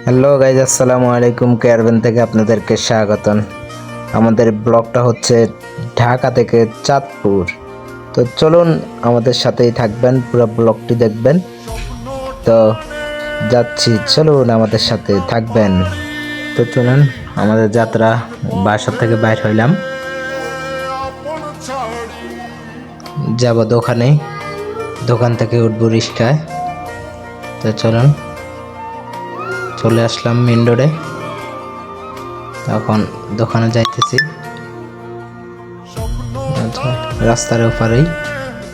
Hello guys, আসসালামু আলাইকুম। কেয়ারবেন থেকে আপনাদেরকে স্বাগতম। আমাদের ব্লগটা হচ্ছে ঢাকা থেকে চাঁদপুর। তো চলুন আমাদের সাথেই থাকবেন, পুরো ব্লগটি দেখবেন। তো যাচ্ছি, চলুন আমাদের সাথে থাকবেন। তো চলুন, আমাদের যাত্রা বাসা থেকে বাইর হইলাম, যাব দোকানে। দোকান থেকে উঠবো রিক্সায়। তো চলুন, চলে আসলাম মেন রোডে। তখন দোকানে যাইতেছি। আচ্ছা, রাস্তার ওপারেই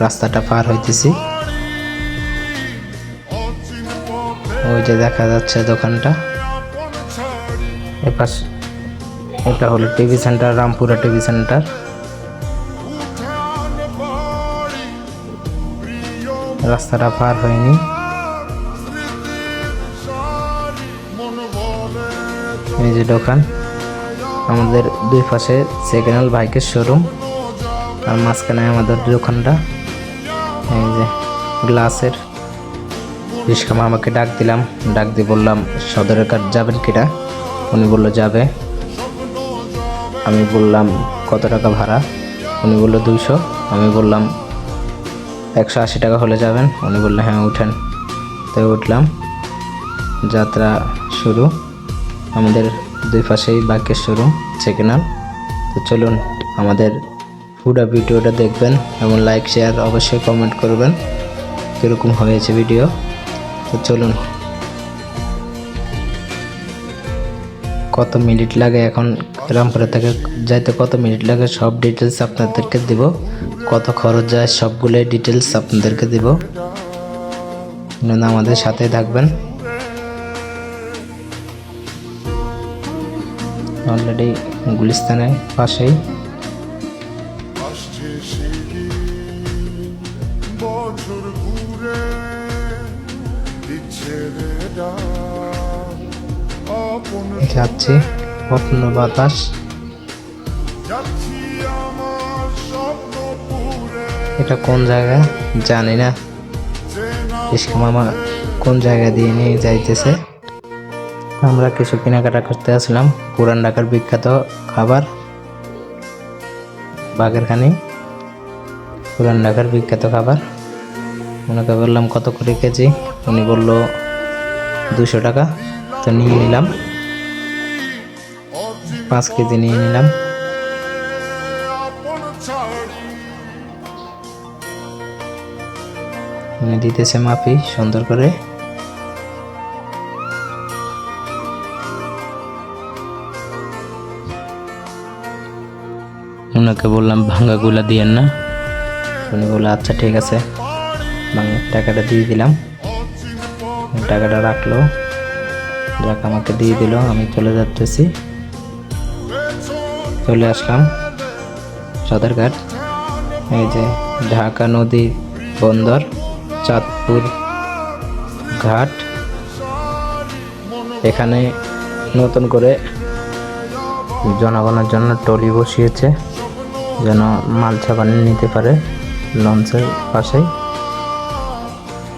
রাস্তাটা পার হইতেছি। ওই যে দেখা যাচ্ছে দোকানটা, এপাশ। এটা হলো TV centre, Rampura TV centre. রাস্তাটা পার হয়নি। এই যে দোকান, আমাদের দুই পাশে সেকেন্ড হ্যান্ড বাইকের শোরুম, আর মাঝখানে আমাদের দোকানটা। এই যে গ্লাসের। রিক্সা মামাকে ডাক দিলাম, ডাক দিয়ে বললাম সদরের কাঠ যাবেন কিনা। উনি বললো যাবে। আমি বললাম কত টাকা ভাড়া। উনি বললো 200। আমি বললাম 180 টাকা হলে যাবেন। উনি বললো হ্যাঁ উঠেন। তাই উঠলাম। যাত্রা শুরু। আমাদের দুই পাশেই বাইকের শোরুম, সেকেন্ড হ্যান্ড। তো চলুন, আমাদের পুরো ভিডিওটা দেখবেন এবং লাইক শেয়ার অবশ্যই কমেন্ট করবেন কীরকম হয়েছে ভিডিও। তো চলুন, কত মিনিট লাগে এখন রামপুরা থেকে যাইতে, কত মিনিট লাগে সব ডিটেলস আপনাদেরকে দিব। কত খরচ যায় সবগুলোই ডিটেলস আপনাদেরকে দিব। আমাদের সাথে থাকবেন। অলরেডি গুলিস্তানের পাশেই। যাচ্ছি, প্রচন্ড বাতাস। এটা কোন জায়গা জানি না। রিক্সা মামা কোন জায়গা দিয়ে নিয়ে যাইতেছে। আমরা কিছু কেনাকাটা করতে আসলাম। পুরান ঢাকার বিখ্যাত খাবার বাগেরখানি, পুরান ঢাকার বিখ্যাত খাবার। ওনাকে বললাম কত করে কেজি। উনি বললো 200 টাকা। তো নিয়ে নিলাম, 5 কেজি নিয়ে নিলাম। উনি দিতেছে মাপি সুন্দর করে। ওনাকে বললাম ভাঙ্গাগুলা দিয়েন না। উনি বললো আচ্ছা ঠিক আছে। টাকাটা দিয়ে দিলাম। টাকাটা রাখলো, যাক আমাকে দিয়ে দিল। আমি চলে যাচ্ছি। চলে আসলাম সদরঘাট। এই যে ঢাকা নদী বন্দর, চাঁদপুর ঘাট। এখানে নতুন করে জনগণের জন্য ট্রলি বসিয়েছে, যেন মাল ছাপানি নিতে পারে। লঞ্চের পাশেই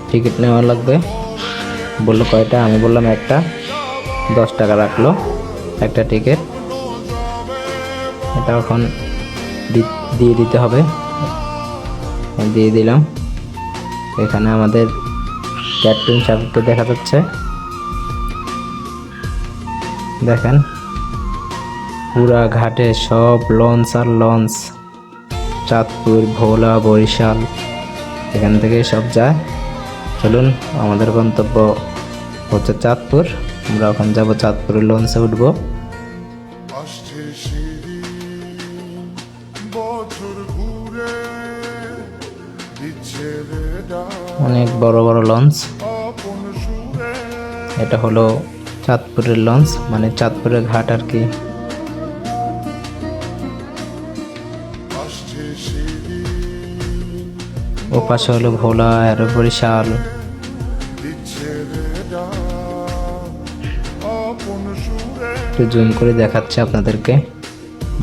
টিকিট নেওয়া লাগবে। বললো কয়টা, আমি বললাম একটা। 10 টাকা রাখলো একটা টিকিট। এটা এখন দিয়ে দিতে হবে। দিয়ে দিলাম। এখানে আমাদের ক্যাপ্টেন সাহেবকে দেখা যাচ্ছে, দেখেন। পুরা ঘাটে সব লঞ্চ আর লঞ্চ। চাঁদপুর, ভোলা, বরিশাল, এখান থেকে সব যায়। চলুন, আমাদের গন্তব্য হচ্ছে চাঁদপুর। আমরা এখন যাব চাঁদপুরের লঞ্চে উঠবো। অনেক বড় বড় লঞ্চ। এটা হলো চাঁদপুরের লঞ্চ, মানে চাঁদপুরের ঘাট আর কি। ও পাশে হলো ভোলা আর বরিশাল। একটু জুম করে দেখাচ্ছে আপনাদেরকে।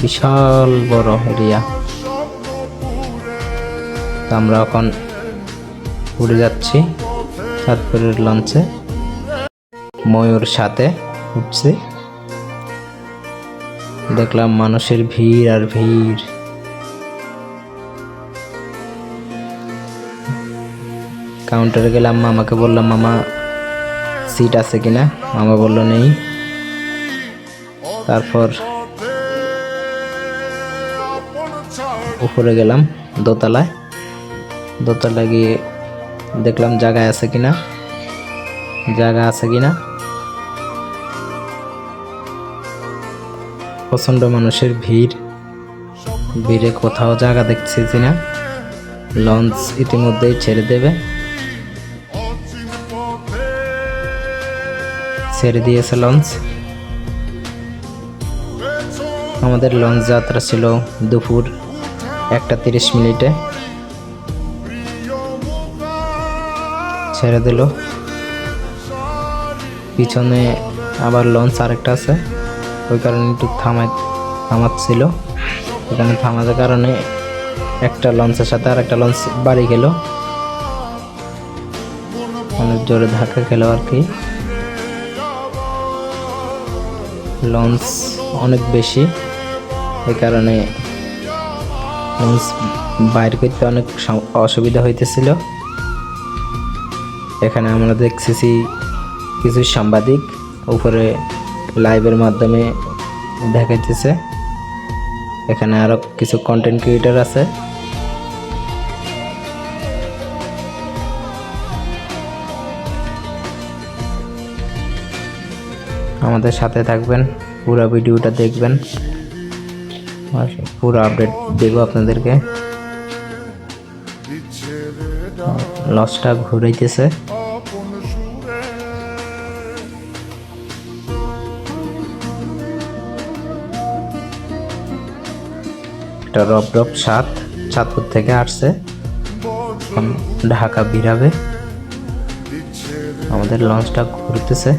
বিশাল বড় এরিয়া। আমরা এখন উড়ে যাচ্ছি চাঁদপুরের লঞ্চে। ময়ূর সাথে উঠছি। দেখলাম মানুষের ভিড় আর ভিড়। কাউন্টারে গেলাম, মামাকে বললাম মামা সিট আছে কিনা, মামা বললো নেই। তারপর উপরে গেলাম দোতলায়, দোতলায় গিয়ে দেখলাম জায়গা আছে কিনা, প্রচন্ড মানুষের ভিড়, ভিড়ে কোথাও জায়গা দেখছি না। লঞ্চ ইতিমধ্যেই ছেড়ে দেবে, ছেড়ে দিয়েছে লঞ্চ। আমাদের লঞ্চ যাত্রা ছিল দুপুর 1:30 ছেড়ে দিল। পিছনে আবার লঞ্চ আরেকটা আছে, ওই কারণে একটু থামাচ্ছিল। এখানে থামার কারণে একটা লঞ্চের সাথে আর একটা লঞ্চ বাড়ি গেল, অনেক জোরে ধাক্কা খেলো আর কি। লঞ্চ অনেক বেশি, এই কারণে লঞ্চ বাইর করতে অনেক অসুবিধা হইতেছিল। এখানে আমরা দেখতেছি কিছু সাংবাদিক উপরে লাইভের মাধ্যমে দেখাইতেছে। এখানে আরো কিছু কন্টেন্ট ক্রিয়েটর আছে। আমাদের সাথে থাকবেন, পুরো ভিডিওটা দেখবেন, পুরো আপডেট দেব আপনাদেরকে। লঞ্চটা ঘুরাইতেছে, এটা রব সাত চাঁদপুর থেকে আসছে, ঢাকা বিরাবে। আমাদের লঞ্চটা ঘুরতেছে,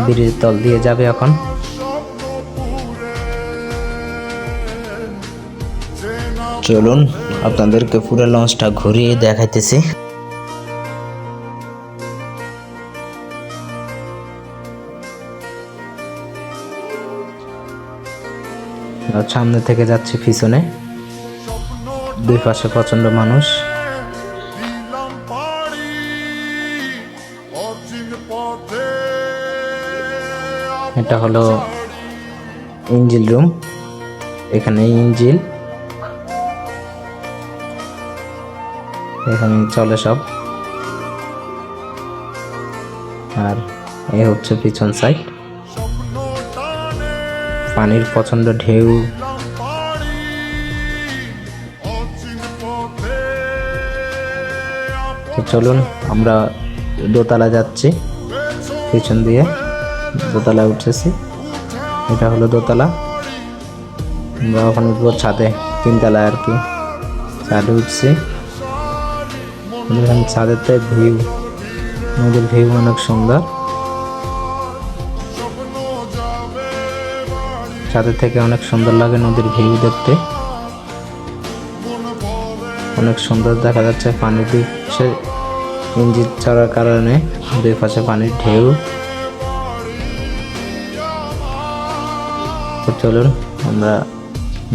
ব্রিজের তল দিয়ে যাবে এখন। চলুন আপনাদেরকে পুরো লঞ্চটা ঘুরিয়ে দেখাইতেছি। সামনে থেকে যাচ্ছি পিছনে, দুই পাশে প্রচন্ড মানুষ। এটা হলো ইঞ্জিল রুম, এখানে ইঞ্জিল, এখানে চলে সব। আর এ হচ্ছে পিছন সাইড, পানির প্রচন্ড ঢেউ। তো চলুন আমরা দোতলা যাচ্ছি, পিছন দিয়ে দোতলা উঠতেছি। এটা হলো দোতলা, আমরা ওখানে উঠবো ছাদে, 3তলায় আর কি। ছাদে উঠছি, ছাদেতে ভিউ, নদীর ভিউ অনেক সুন্দর। ছাদের থেকে অনেক সুন্দর লাগে নদীর ভিউ দেখতে, অনেক সুন্দর দেখা যাচ্ছে। পানির দুই পাশে ইঞ্জিন চড়ার কারণে দুই পাশে পানির ঢেউ। চলুন আমরা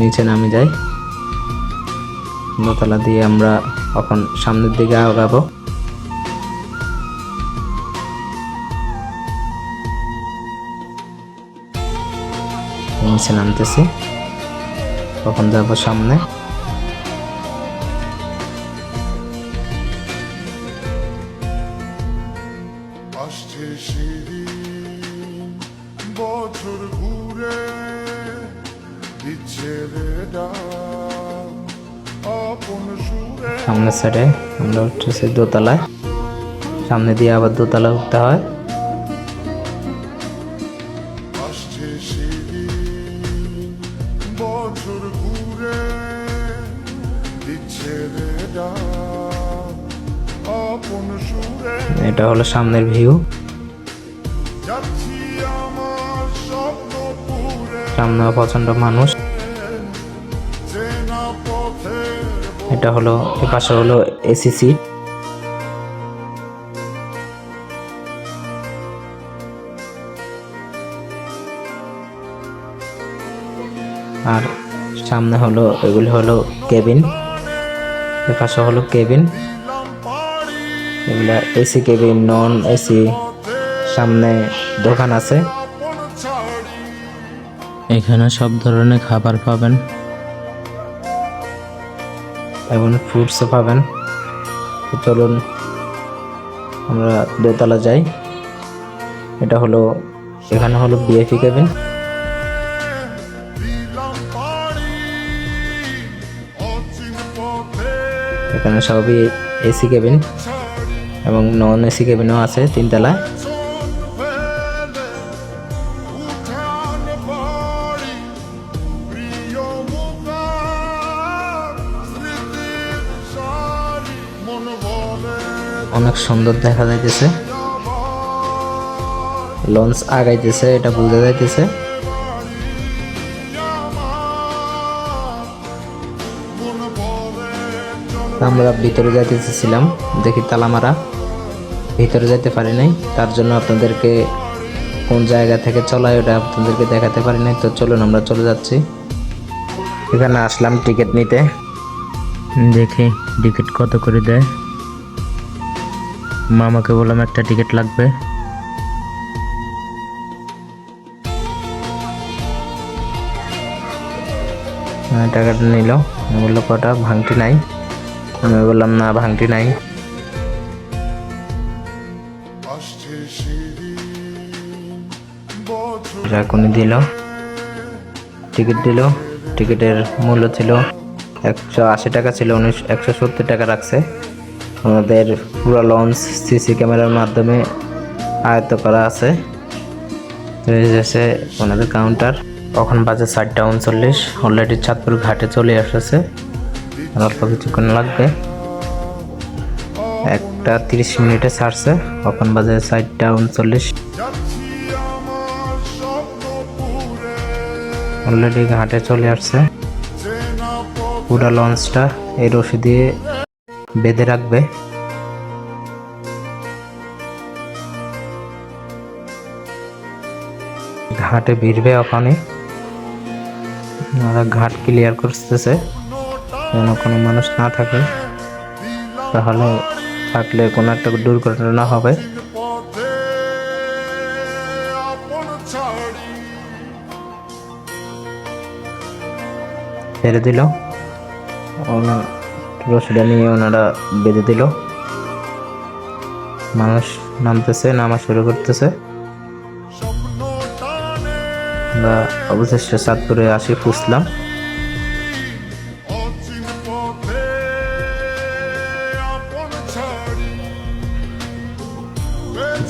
নিচে নামে যাই, দোতলা দিয়ে আমরা এখন সামনের দিকে আগাবো। নিচে নামতেছি, তখন যাবো সামনে। বছর ঘুরে সামনের সাইডে আমরা উঠতেছি দোতলায়, সামনে দিয়ে আবার দোতলা উঠতে হয়। বছর ঘুরে এটা হলো সামনের ভিউ, সামনে প্রচন্ড মানুষ। এটা হলো এ পাশে হলো এসি সিট, আর সামনে হলো এগুলি হলো কেবিন, এপাশে হলো কেবিন, এগুলা এসি কেবিন, নন এসি। সামনে দোকান আছে, এখানে সব ধরনের খাবার পাবেন এবং ফ্রুটসও পাবেন। তো চলুন আমরা দোতলা যাই। এটা হলো, এখানে হলো ভিআইপি কেবিন। এখানে সবই এসি কেবিন এবং নন এসি কেবিনও আছে 3 তলায়। অনেক সুন্দর দেখা যাইতেছে, লঞ্চ আগাইতেছে, এটা বোঝা যাইতেছে। আমরা ভিতরে যাইতেছিলাম, দেখি তালা মারা, ভিতরে যাইতে পারি নাই। তার জন্য আপনাদেরকে কোন জায়গা থেকে চলায় ওটা আপনাদেরকে দেখাতে পারি নাই। তো চলুন আমরা চলে যাচ্ছি। এখানে আসলাম টিকিট নিতে, দেখি টিকিট কত করে দেয়। মামাকে বললাম একটা টিকিট লাগবে। টাকাটা নিল, বললো কটা, ভাঙটি নাই। আমি বললাম না ভাঙটি নাই। এখনই দিল, টিকিট দিল। টিকিটের মূল্য ছিল 180 টাকা, ছিল 170 টাকা রাখছে। আমাদের পুরো লঞ্চ সিসি ক্যামেরার মাধ্যমে আয়ত্ত করা আছে। ওনাদের কাউন্টার। এখন বাজে 4:39, অলরেডি চাঁদপুর ঘাটে চলে এসেছে। অল্প কিছুক্ষণ লাগবে, 1:30 মিনিটে ছাড়ছে। এখন বাজে 4:39, অলরেডি ঘাটে চলে আসছে। পুরো লঞ্চটা এই রশি দিয়ে বেঁধে রাখবে। ঘাটে ভিড়বে, ওখানে ওরা ঘাট ক্লিয়ার করতেছে যেন কোনো মানুষ না থাকে, তাহলে থাকলে কোনো একটা দুর্ঘটনা হবে। ছেড়ে দিল, রশিটা নিয়ে ওনারা বেঁধে দিল। মানুষ নামতেছে, নামা শুরু করতেছে। আমরা অবশেষে চাঁদপুরে আসি পুষলাম।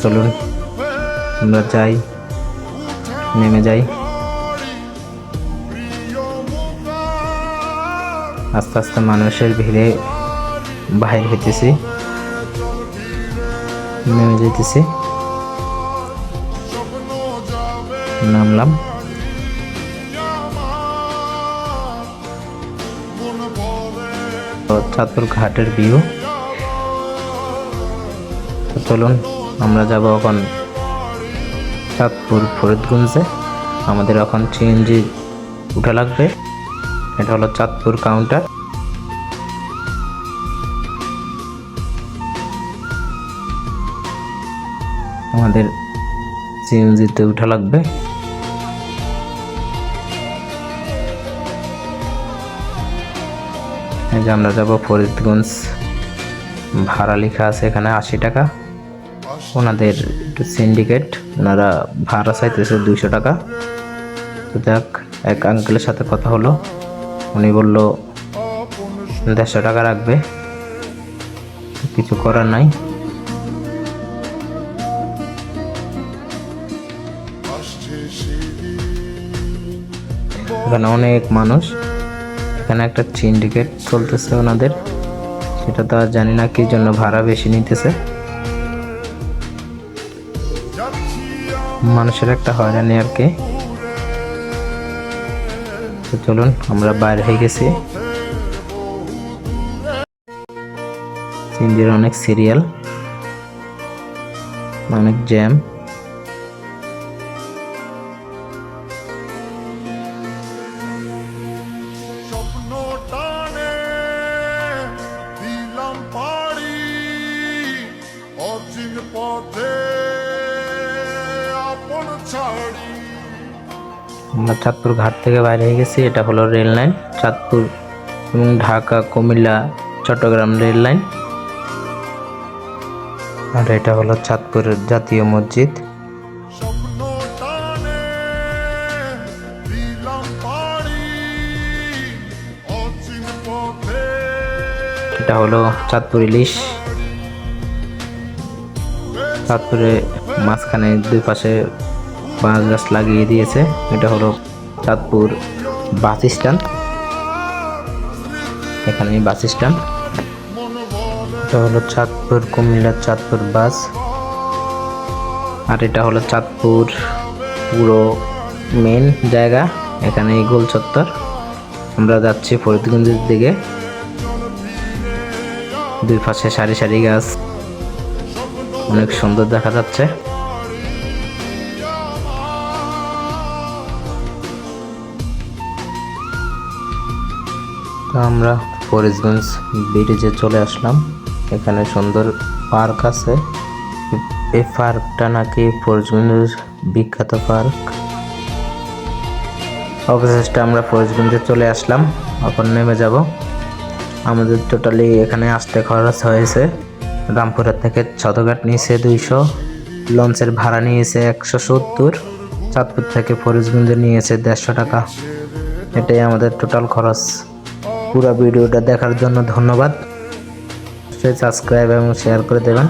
চলুন আমরা যাই, নেমে যাই। আস্তে আস্তে মানুষের ভিড়ে বাহির হইতেছি, নেমে যেতেছি। নামলাম, চাঁদপুর ঘাটের ভিউ। চলুন আমরা যাব এখন চাঁদপুর ফরিদগঞ্জে। আমাদের এখন সিএনজি উঠা লাগবে। এটা হলো চাঁদপুর কাউন্টার। আমাদের সিএনজিতে উঠা লাগবে। এই যে আমরা যাব ফরিদগঞ্জ। ভাড়া লেখা আছে এখানে 80 টাকা। ওনাদের সিন্ডিকেট, ওনারা ভাড়া চাইতেছে 200 টাকা। তো যাক, এক আঙ্কেলের সাথে কথা হলো, উনি বলল 150 টাকা রাখবে। কিছু করার নাই। এখানে অনেক মানুষ, এখানে একটা সিন্ডিকেট চলতেছে ওনাদের, সেটা তো আর জানি না কি জন্য ভাড়া বেশি নিতেছে। মানুষের একটা হয়রানি আর কি। তো চলুন আমরা বাইরে হয়ে গেছি। সিএনজির অনেক সিরিয়াল, অনেক জ্যাম। পথে আপন ছাড়ি আমরা চাঁদপুর ঘাট থেকে বাইরে হয়ে গেছি। এটা হলো রেল লাইন, চাঁদপুর এবং ঢাকা, কুমিল্লা, চট্টগ্রাম রেল লাইন। আর এটা হলো চাঁদপুরের জাতীয় মসজিদ। স্বপ্ন টানে দিলাম পাড়ি অচিন পথে এটা হলো চাঁদপুর ইলিশ। চাঁদপুরে মাঝখানে দুই পাশে বাঁশ গাছ লাগিয়ে দিয়েছে। এটা হলো চাঁদপুর বাস স্ট্যান্ড, এখানে বাস স্ট্যান্ড। মন বলে এটা হলো চাঁদপুর কুমিল্লা চাঁদপুর বাস। আর এটা হলো চাঁদপুর পুরো মেন জায়গা, এখানে গোল চত্বর। আমরা যাচ্ছি ফরিদগঞ্জের দিকে। দুই পাশে সারি সারি গাছ, অনেক সুন্দর দেখা যাচ্ছে। তো আমরা ফরিদগঞ্জ ব্রিজে চলে আসলাম। এখানে সুন্দর পার্ক আছে। এই পার্কটা নাকি ফরিদগঞ্জের বিখ্যাত পার্ক। অবশেষে আমরা ফরিদগঞ্জে চলে আসলাম, এখন নেমে যাব। আমাদের টোটালি এখানে আসতে খরচ হয়েছে, রামপুরা থেকে সদরঘাট নিয়েছে 200, লঞ্চের ভাড়া নিয়েছে 170, চাঁদপুর থেকে ফরিদগঞ্জে নিয়েছে 150 টাকা। এটাই আমাদের টোটাল খরচ। পুরো ভিডিওটা দেখার জন্য ধন্যবাদ। সাবস্ক্রাইব এবং শেয়ার করে দেবেন।